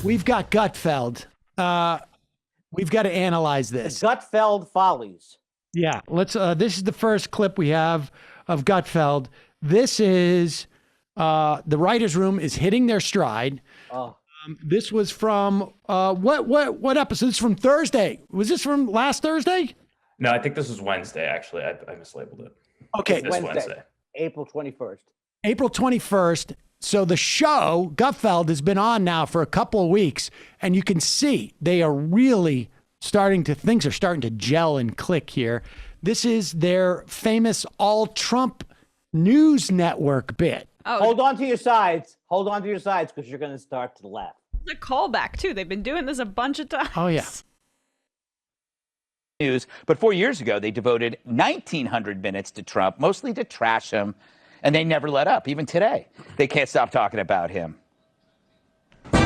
We've got Gutfeld. We've got to analyze The this. Gutfeld Follies. Yeah, let's. This is the first clip we have of Gutfeld. This is the writers' room is hitting their stride. Oh, This was from what episode? This is from Thursday. Was this from last Thursday? No, I think this was Wednesday, actually. I mislabeled it. Okay, This Wednesday. April 21st. April 21st. So the show, Gutfeld, has been on now for a couple of weeks, and you can see they are really things are starting to gel and click here. This is their famous all Trump news network bit. Oh, Hold on to your sides. Hold on to your sides because you're going to start to laugh. it's a callback, too. They've been doing this a bunch of times. Oh, yeah. News, but 4 years ago, they devoted 1,900 minutes to Trump, mostly to trash him, and they never let up. Even today, they can't stop talking about him.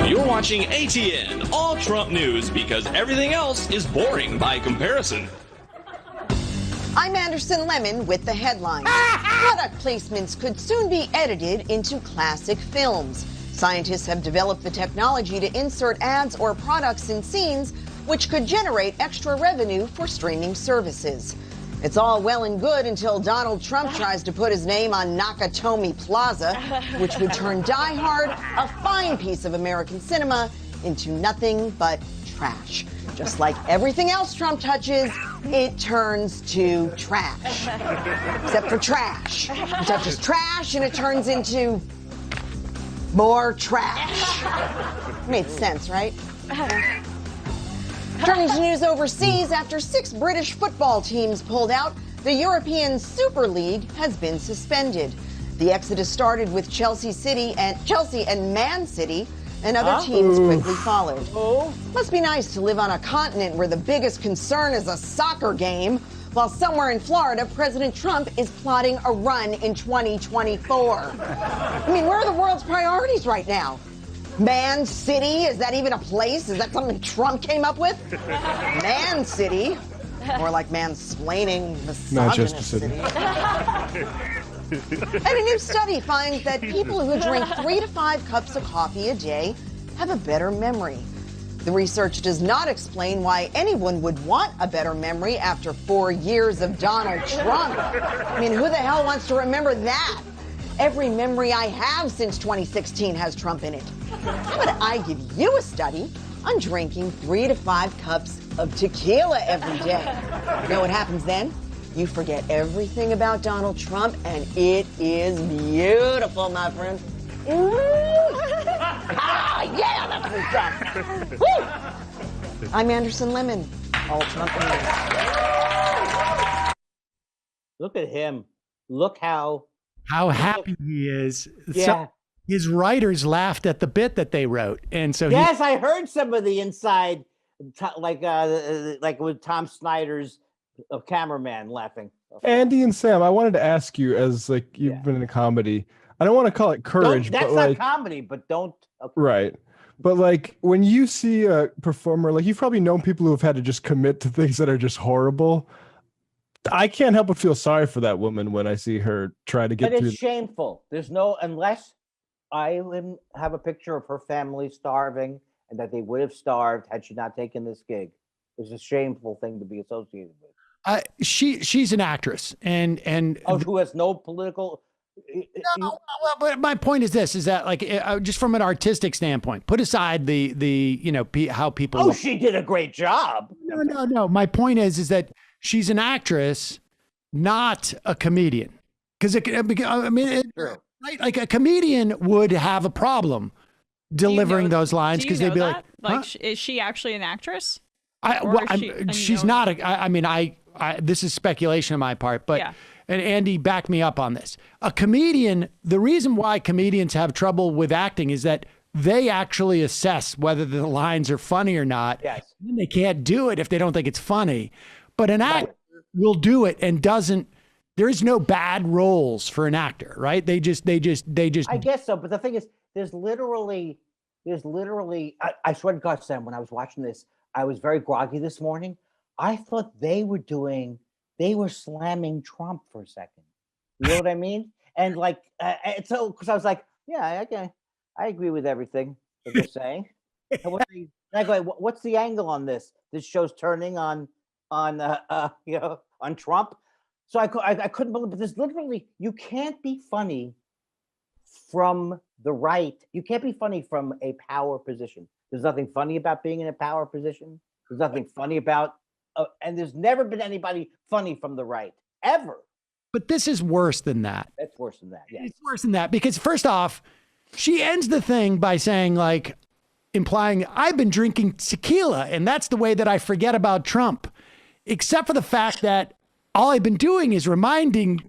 You're watching ATN, all Trump news, because everything else is boring by comparison. I'm Anderson Lemon with the headlines. Product placements could soon be edited into classic films. Scientists have developed the technology to insert ads or products in scenes, which could generate extra revenue for streaming services. It's all well and good until Donald Trump tries to put his name on Nakatomi Plaza, which would turn Die Hard, a fine piece of American cinema, into nothing but trash. Just like everything else Trump touches, it turns to trash. Except for trash. He touches trash and it turns into more trash. Made sense, right? Turning to news overseas, after 6 British football teams pulled out, the European Super League has been suspended. The exodus started with Chelsea and Man City, and other teams quickly followed. Must be nice to live on a continent where the biggest concern is a soccer game, while somewhere in Florida, President Trump is plotting a run in 2024. I mean, where are the world's priorities right now? Man City? Is that even a place? Is that something Trump came up with? Man City? More like mansplaining, Manchester misogynist City. And a new study finds that people who drink 3 to 5 cups of coffee a day have a better memory. The research does not explain why anyone would want a better memory after 4 years of Donald Trump. I mean, who the hell wants to remember that? Every memory I have since 2016 has Trump in it. How about I give you a study on drinking 3 to 5 cups of tequila every day? You know what happens then? You forget everything about Donald Trump, and it is beautiful, my friend. Yeah, that's what's up. Woo! I'm Anderson Lemon, all Trump news. Look at him. Look how happy he is. Yeah. So his writers laughed at the bit that they wrote, and so Yes, I heard some of the inside, like with Tom Snyder's cameraman laughing. Andy and Sam, I wanted to ask you, as like you've been in a comedy, I don't want to call it courage, That's but not like comedy, but don't. Okay. right. But like when you see a performer, like you've probably known people who have had to just commit to things that are just horrible. I can't help but feel sorry for that woman when I see her try to get But through. it's shameful. There's no, unless I have a picture of her family starving and that they would have starved had she not taken this gig. It's a shameful thing to be associated with. she's an actress, and Who has no political. no, well, but my point is this: is that like just from an artistic standpoint, put aside the how people. Oh, she did a great job. No. My point is that she's an actress, not a comedian. Because I mean, right? Like a comedian would have a problem delivering those lines because they'd be like, is she actually an actress? She's not. This is speculation on my part, but. Yeah. And Andy, back me up on this. A comedian, the reason why comedians have trouble with acting is that they actually assess whether the lines are funny or not. Yes. And they can't do it if they don't think it's funny. But an actor will do it and doesn't. There is no bad roles for an actor, right? They just. I guess so, but the thing is, there's literally. I swear to God, Sam, when I was watching this, I was very groggy this morning. I thought they were slamming Trump for a second. You know what I mean? And like, so because I was like, yeah, I agree with everything that they're saying. And I go, what's the angle on this? This show's turning on on Trump. So I couldn't believe it. This literally, you can't be funny from the right. You can't be funny from a power position. There's nothing funny about being in a power position. There's nothing funny about, and there's never been anybody funny from the right ever. But this is worse than that. That's worse than that. Yeah, It's worse than that because first off, she ends the thing by saying like, implying I've been drinking tequila and that's the way that I forget about Trump, except for the fact that all I've been doing is reminding,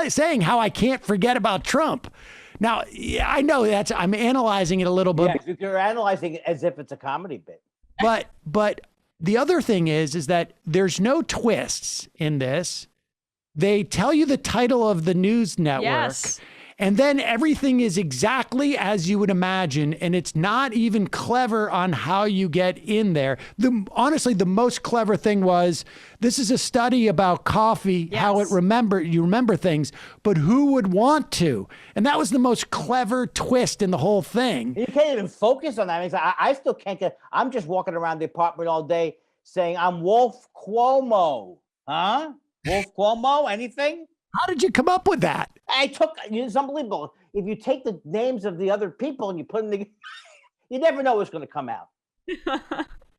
saying how I can't forget about Trump. Now, I know I'm analyzing it a little bit. Yeah, you're analyzing it as if it's a comedy bit. But the other thing is that there's no twists in this. They tell you the title of the news network. Yes. And then everything is exactly as you would imagine. And it's not even clever on how you get in there. Honestly, the most clever thing was this is a study about coffee, how you remember things, but who would want to? And that was the most clever twist in the whole thing. You can't even focus on that. I mean, I still can't I'm just walking around the apartment all day saying, I'm Wolf Cuomo. Huh? Wolf Cuomo? Anything? How did you come up with that? It's unbelievable. If you take the names of the other people and you put them together, you never know what's going to come out.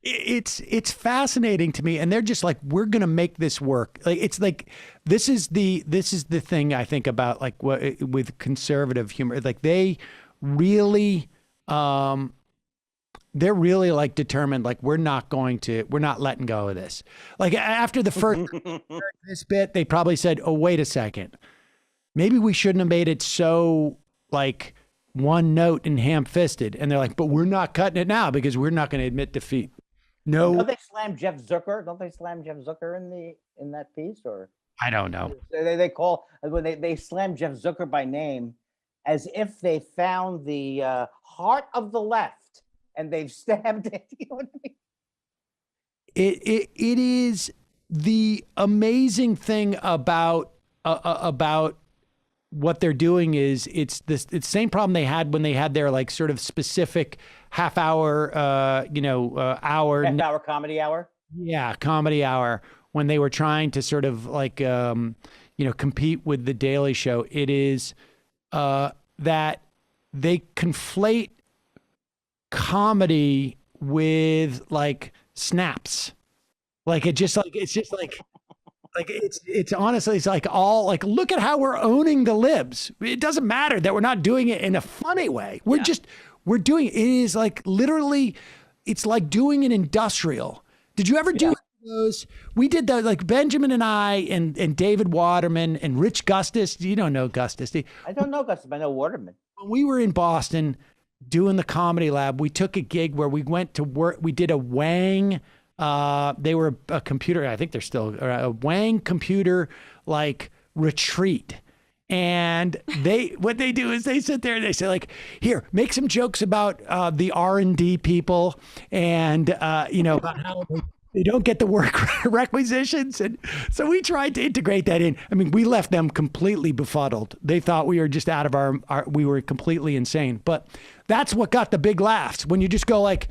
It's fascinating to me, and they're just like, we're going to make this work. Like it's like this is the thing I think about like what with conservative humor. Like they really they're really like determined, like we're not letting go of this. Like after the first this bit, they probably said, oh, wait a second. Maybe we shouldn't have made it so like one note and ham-fisted. And they're like, but we're not cutting it now because we're not going to admit defeat. No. Don't they slam Jeff Zucker? Don't they slam Jeff Zucker in that piece? Or I don't know. They call when they slam Jeff Zucker by name as if they found the heart of the left. And they've stabbed it. You know what I mean? It is the amazing thing about what they're doing is it's the same problem they had when they had their like sort of specific half-hour hour comedy hour. Yeah, comedy hour when they were trying to sort of like compete with the Daily Show. It is that they conflate comedy with like snaps. Like it's honestly, it's like all like, look at how we're owning the libs. It doesn't matter that we're not doing it in a funny way. We're doing it is like literally, it's like doing an industrial. Did you ever do those? We did that, like Benjamin and I and David Waterman and Rich Gustis. You don't know Gustis. I don't know Gustis, but I know Waterman. When we were in Boston doing the Comedy Lab, we took a gig where we went to work. We did a Wang. They were a computer. I think they're still a Wang computer like retreat. And what they do is they sit there and they say like, here, make some jokes about the R&D people and about how they don't get the work requisitions. And so we tried to integrate that in. I mean, we left them completely befuddled. They thought we were just out of we were completely insane. But that's what got the big laughs when you just go like,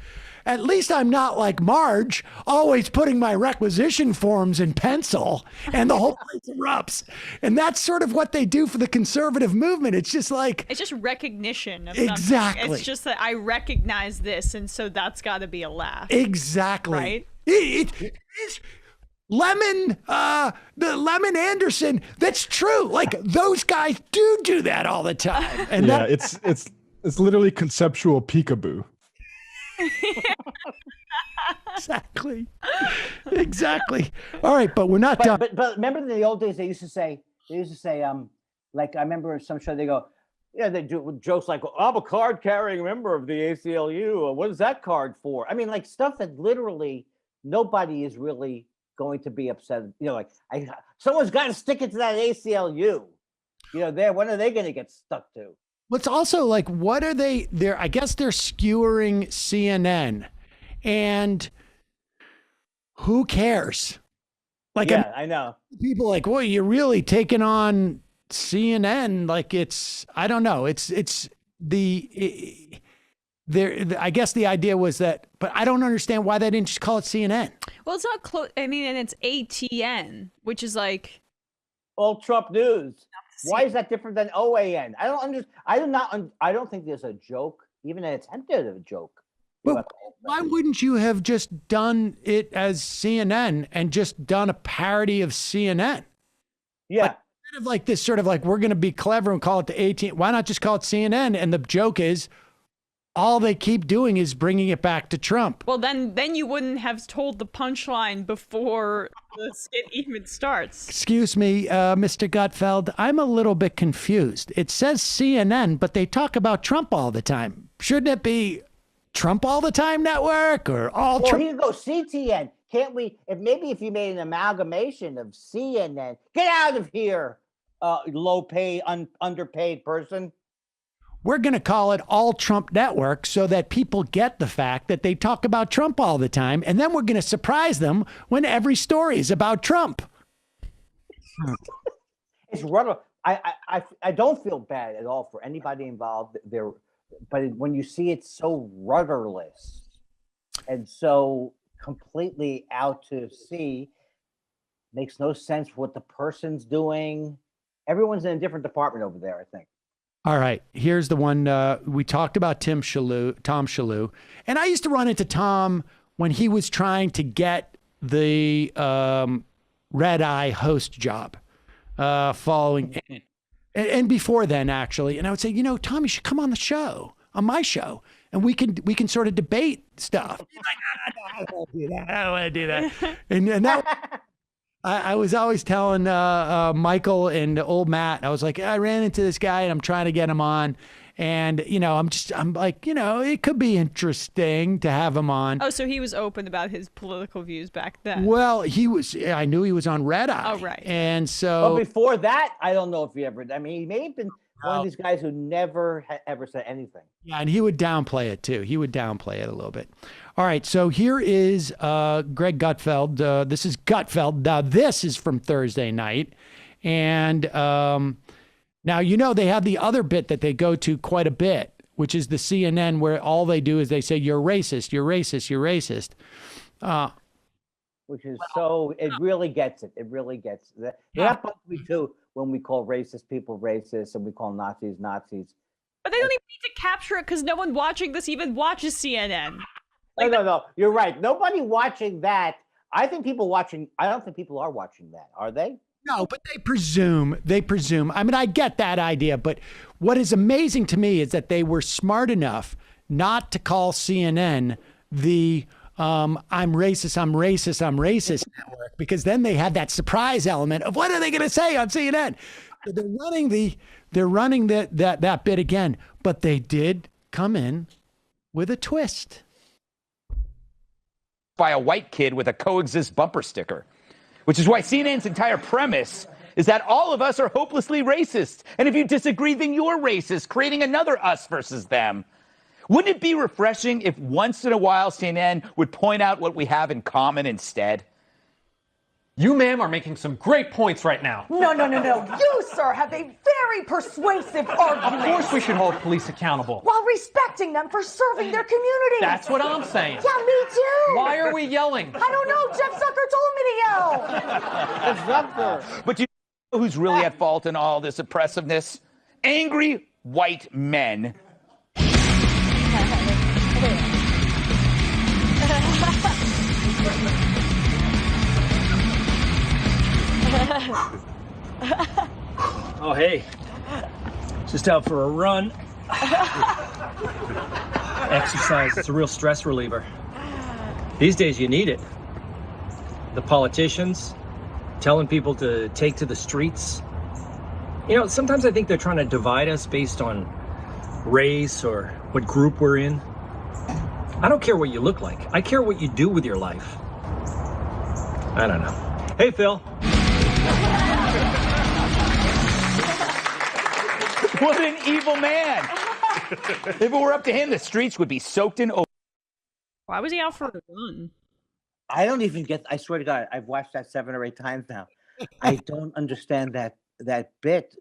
at least I'm not like Marge, always putting my requisition forms in pencil and the whole place erupts. And that's sort of what they do for the conservative movement. It's just like... It's just recognition of exactly. Something. It's just that I recognize this, and so that's got to be a laugh. Exactly. Right? It's Lemon, the Lemon Anderson. That's true. Like those guys do that all the time. And yeah, it's literally conceptual peekaboo. Exactly. All right, but we're not done. But remember in the old days they used to say like I remember some show they go, yeah, they do jokes like, I'm a card carrying member of the ACLU. What is that card for? I mean, like stuff that literally nobody is really going to be upset. Like someone's got to stick it to that ACLU. When are they going to get stuck to? What's also like, what are they? I guess they're skewering CNN, and who cares? Like, yeah, I know. People like, well, you're really taking on CNN. Like, I don't know. I guess the idea was that, but I don't understand why they didn't just call it CNN. Well, it's not close. I mean, and it's ATN, which is like All Trump News. Why is that different than OAN? I don't understand. I don't think there's a joke, even an attempt at a joke. But why wouldn't you have just done it as CNN and just done a parody of CNN? Yeah. Like, instead of like this sort of like, we're going to be clever and call it the ATN. Why not just call it CNN? And the joke is, all they keep doing is bringing it back to Trump. Well, then you wouldn't have told the punchline before the skit even starts. Excuse me, Mr. Gutfeld, I'm a little bit confused. It says CNN, but they talk about Trump all the time. Shouldn't it be Trump all the time network or all Well, Trump? here you go, CTN. Can't we? If you made an amalgamation of CNN, get out of here, low paid, underpaid person. We're going to call it all Trump network so that people get the fact that they talk about Trump all the time. And then we're going to surprise them when every story is about Trump. It's rudder. I don't feel bad at all for anybody involved there, but when you see it so rudderless and so completely out to sea, makes no sense what the person's doing. Everyone's in a different department over there, I think. All right, here's the one we talked about. Tom Shalhoub, and I used to run into Tom when he was trying to get the Red Eye host job, following, and before then actually. And I would say, Tom, you should come on the show, on my show, and we can sort of debate stuff. He's like, I don't want to do that. I don't want to do that. And that. I was always telling Michael and old Matt, I was like, I ran into this guy and I'm trying to get him on. And, I'm like, it could be interesting to have him on. Oh, so he was open about his political views back then. Well, I knew he was on Red Eye. Oh, right. And so. But before that, I don't know if he ever, he may have been one of these guys who never ever said anything. Yeah, and he would downplay it too. He would downplay it a little bit. All right, so here is Greg Gutfeld. This is Gutfeld. Now, this is from Thursday night. And now, they have the other bit that they go to quite a bit, which is the CNN, where all they do is they say, you're racist, you're racist, you're racist. Which is it really gets it. It really gets it. That's what we do when we call racist people racist and we call Nazis Nazis. But they don't even need to capture it because no one watching this even watches CNN. No. You're right. Nobody watching that. I don't think people are watching that. Are they? No, but they presume. I mean, I get that idea. But what is amazing to me is that they were smart enough not to call CNN the I'm racist network, because then they had that surprise element of what are they going to say on CNN? So they're running that bit again, but they did come in with a twist. By a white kid with a coexist bumper sticker, which is why CNN's entire premise is that all of us are hopelessly racist. And if you disagree, then you're racist, creating another us versus them. Wouldn't it be refreshing if once in a while CNN would point out what we have in common instead? You, ma'am, are making some great points right now. No. You, sir, have a very persuasive argument. Of course we should hold police accountable. While respecting them for serving their community. That's what I'm saying. Yeah, me too. Why are we yelling? I don't know. Jeff Zucker told me to yell. Zucker. But you know who's really at fault in all this oppressiveness? Angry white men. Oh, hey. Just out for a run. Exercise, it's a real stress reliever. These days you need it. The politicians telling people to take to the streets. Sometimes I think they're trying to divide us based on race or what group we're in. I don't care what you look like. I care what you do with your life. I don't know. Hey, Phil. What an evil man. If it were up to him, the streets would be soaked in oil. Why was he out for a run? I don't even I swear to God, I've watched that 7 or 8 times now. I don't understand that bit.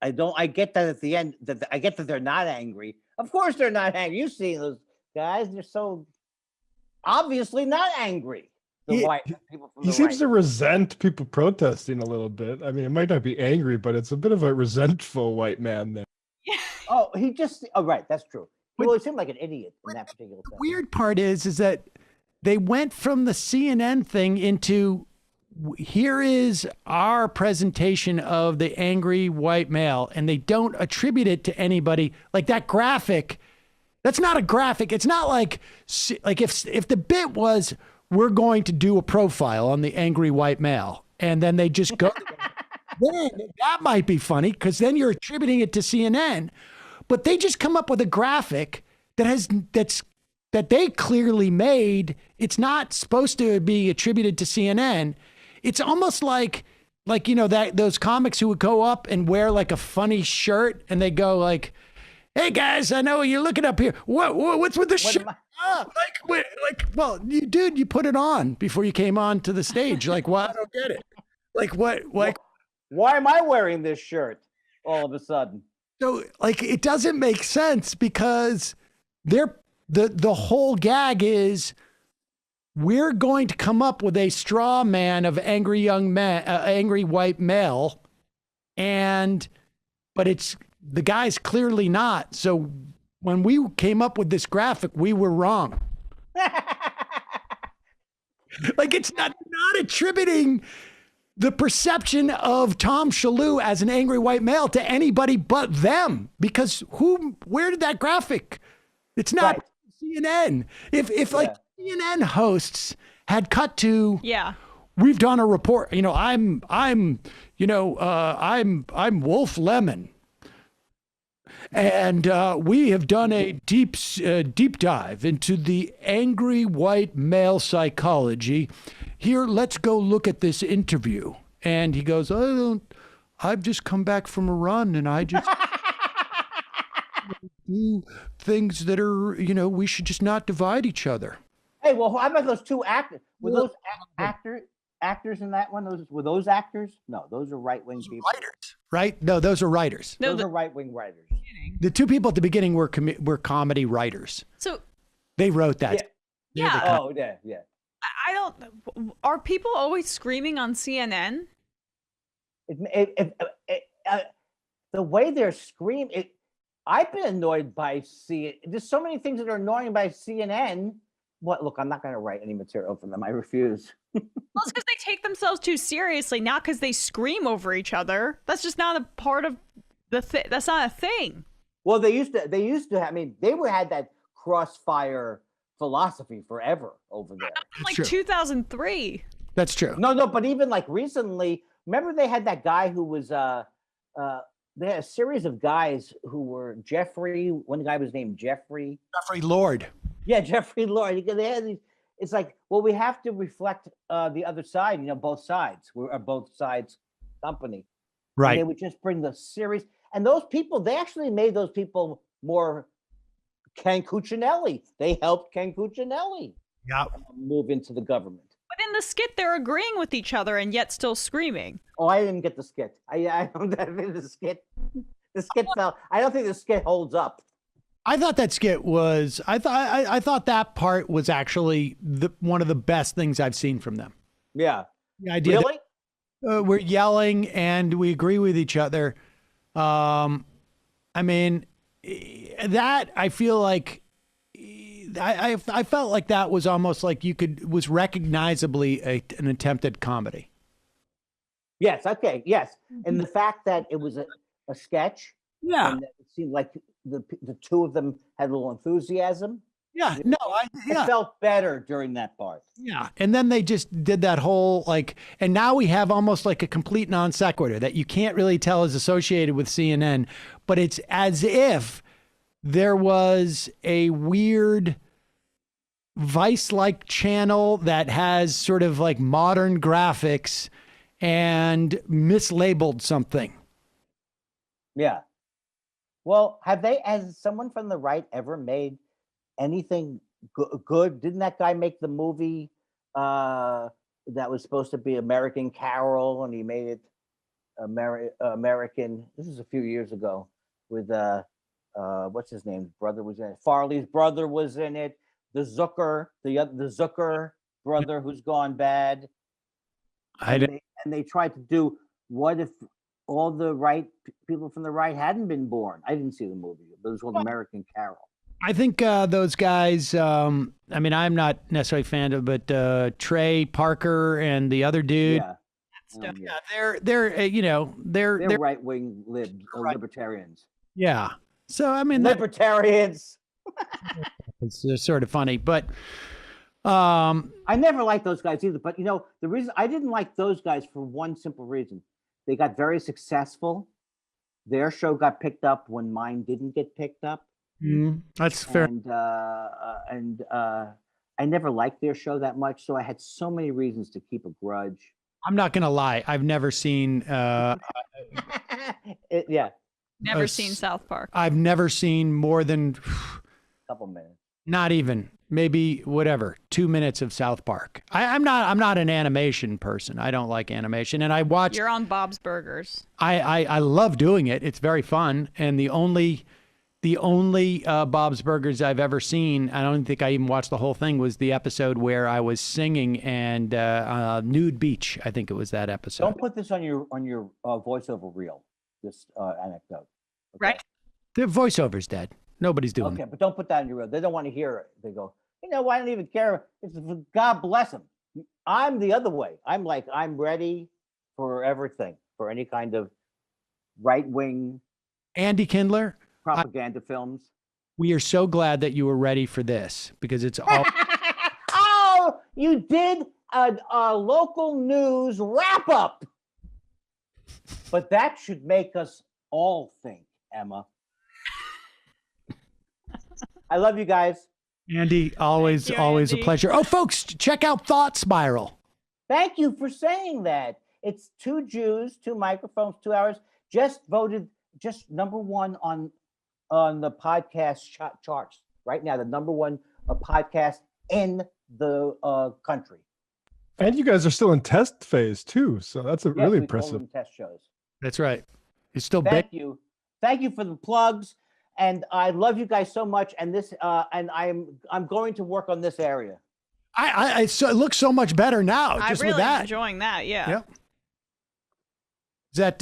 I get that at the end. I get that they're not angry. Of course, they're not angry. You've seen those guys; they're so obviously not angry. The white people from He the seems right. to resent people protesting a little bit. I mean, it might not be angry, but it's a bit of a resentful white man there. Oh, he just. Oh, right. That's true. Well, he seemed like an idiot in that particular. The weird part is that they went from the CNN thing into here is our presentation of the angry white male, and they don't attribute it to anybody. Like that graphic, that's not a graphic. It's not like if the bit was we're going to do a profile on the angry white male, and then they just go. Then that might be funny because then you're attributing it to CNN, but they just come up with a graphic that they clearly made. It's not supposed to be attributed to CNN. It's almost like that those comics who would go up and wear like a funny shirt and they go like, "Hey guys, I know you're looking up here. What's with the shirt?" Well, you put it on before you came on to the stage. Like, what? I don't get it. Like, what? Like, why am I wearing this shirt all of a sudden? So, like, it doesn't make sense because the whole gag is we're going to come up with a straw man of angry young man, angry white male, but it's the guy's clearly not. So when we came up with this graphic, we were wrong. Like it's not attributing the perception of Tom Shalhoub as an angry white male to anybody but them, because where did that graphic? It's not right. CNN. If CNN hosts had cut to, we've done a report, I'm Wolf Lemon. And we have done a deep dive into the angry white male psychology. Here, let's go look at this interview. And he goes, I've just come back from a run and I just do things that are, we should just not divide each other. Hey, well, how about those two actors? Were those actors in that one? Were those actors? No, those are right-wing people. Writers, right? No, those are writers. Those are right-wing writers. The two people at the beginning were comedy writers. So they wrote that. Yeah. Oh, yeah. I don't. Are people always screaming on CNN? The way they're screaming, I've been annoyed by CNN. There's so many things that are annoying by CNN. Look, I'm not going to write any material for them. I refuse. Well, it's because they take themselves too seriously, not because they scream over each other. That's just not a part of the thing. That's not a thing. Well, they used to. I mean, they had that crossfire philosophy forever over there. Like 2003. That's true. No, but even like recently, remember they had that guy who was they had a series of guys who were Jeffrey. One guy was named Jeffrey Lord. Yeah, Jeffrey Lord. They had these. It's like, well, we have to reflect the other side. Both sides. We're both sides company. Right. And they would just bring the series, and those people. They actually made those people more Ken Cuccinelli. They helped Ken Cuccinelli move into the government. But in the skit, they're agreeing with each other and yet still screaming. Oh, I didn't get the skit. I don't think the skit. The skit fell. I don't think the skit holds up. I thought that skit was. I thought that part was actually one of the best things I've seen from them. Yeah. The idea really? That, we're yelling and we agree with each other. I mean, that I feel like I felt like that was almost like was recognizably an attempt at comedy. Yes. Okay. Yes. And the fact that it was a sketch. Yeah. And it seemed like the two of them had a little enthusiasm. Yeah. No. It felt better during that part. Yeah. And then they just did that whole and now we have almost like a complete non sequitur that you can't really tell is associated with CNN, but it's as if there was a weird Vice-like channel that has sort of like modern graphics and mislabeled something. Yeah. Well, has someone from the right ever made anything good? Didn't that guy make the movie that was supposed to be American Carol, and he made it? American. This was a few years ago with what's his name? Brother was in it. Farley's brother was in it. The Zucker, the Zucker brother who's gone bad. And they tried to do what if all the people from the right hadn't been born. I didn't see the movie, but it was called American Carol. I think those guys. I mean, I'm not necessarily a fan of, but Trey Parker and the other dude. Yeah, they're right wing libertarians. Yeah. So I mean, libertarians. It's sort of funny, but I never liked those guys either. But the reason I didn't like those guys for one simple reason: they got very successful. Their show got picked up when mine didn't get picked up. That's fair. And I never liked their show that much, so I had so many reasons to keep a grudge. I'm not gonna lie. I've never seen. Never seen South Park. I've never seen more than a couple minutes. Not even, maybe 2 minutes of South Park. I'm not an animation person. I don't like animation, and I watch. You're on Bob's Burgers. I love doing it. It's very fun, and the only Bob's Burgers I've ever seen, I don't think I even watched the whole thing, was the episode where I was singing and nude beach. I think it was that episode. Don't put this on your voiceover reel. This anecdote. Okay? Right. The voiceover's dead. Nobody's doing it. But don't put that on your reel. They don't want to hear it. They go, I don't even care. God bless them. I'm the other way. I'm ready for everything, for any kind of right-wing Andy Kindler propaganda films. We are so glad that you were ready for this, because it's all. Oh, you did a local news wrap up. But that should make us all think, Emma. I love you guys. Andy, always a pleasure. Oh, folks, check out Thought Spiral. Thank you for saying that. It's 2 Jews, 2 microphones, 2 hours. Just voted #1 on the podcast charts right now. The #1 podcast in the country. And you guys are still in test phase too, so that's really impressive. Test shows. That's right. It's still Thank you for the plugs, and I love you guys so much. And this, and I'm going to work on this area. It looks so much better now. I'm just really with that. enjoying that. Yeah. Yep. Is that?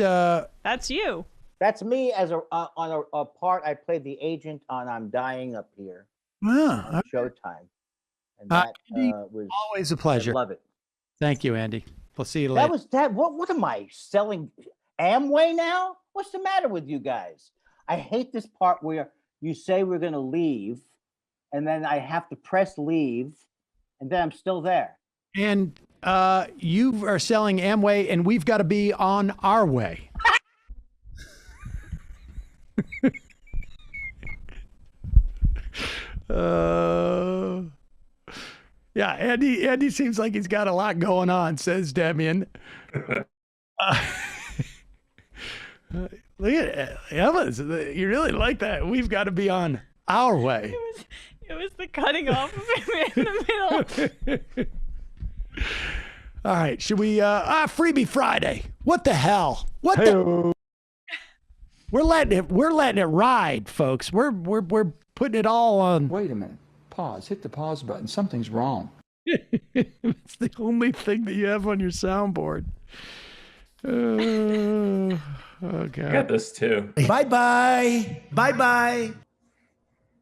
That's you. That's me as on a part I played the agent on I'm Dying Up Here. Yeah. Showtime. And that was always a pleasure. I love it. Thank you, Andy. We'll see you later. What am I selling? Amway now? What's the matter with you guys? I hate this part where you say we're going to leave, and then I have to press leave, and then I'm still there. And you are selling Amway, and we've got to be on our way. Yeah, Andy seems like he's got a lot going on, says Demian. Look at Emma. You really like that. We've got to be on our way. It was the cutting off of him in the middle. All right, should we Freebie Friday? What the hell? We're letting it ride, folks. We're putting it all on. Wait a minute. Pause. Hit the pause button. Something's wrong. It's the only thing that you have on your soundboard. Okay. I got this too. Bye-bye. Bye-bye.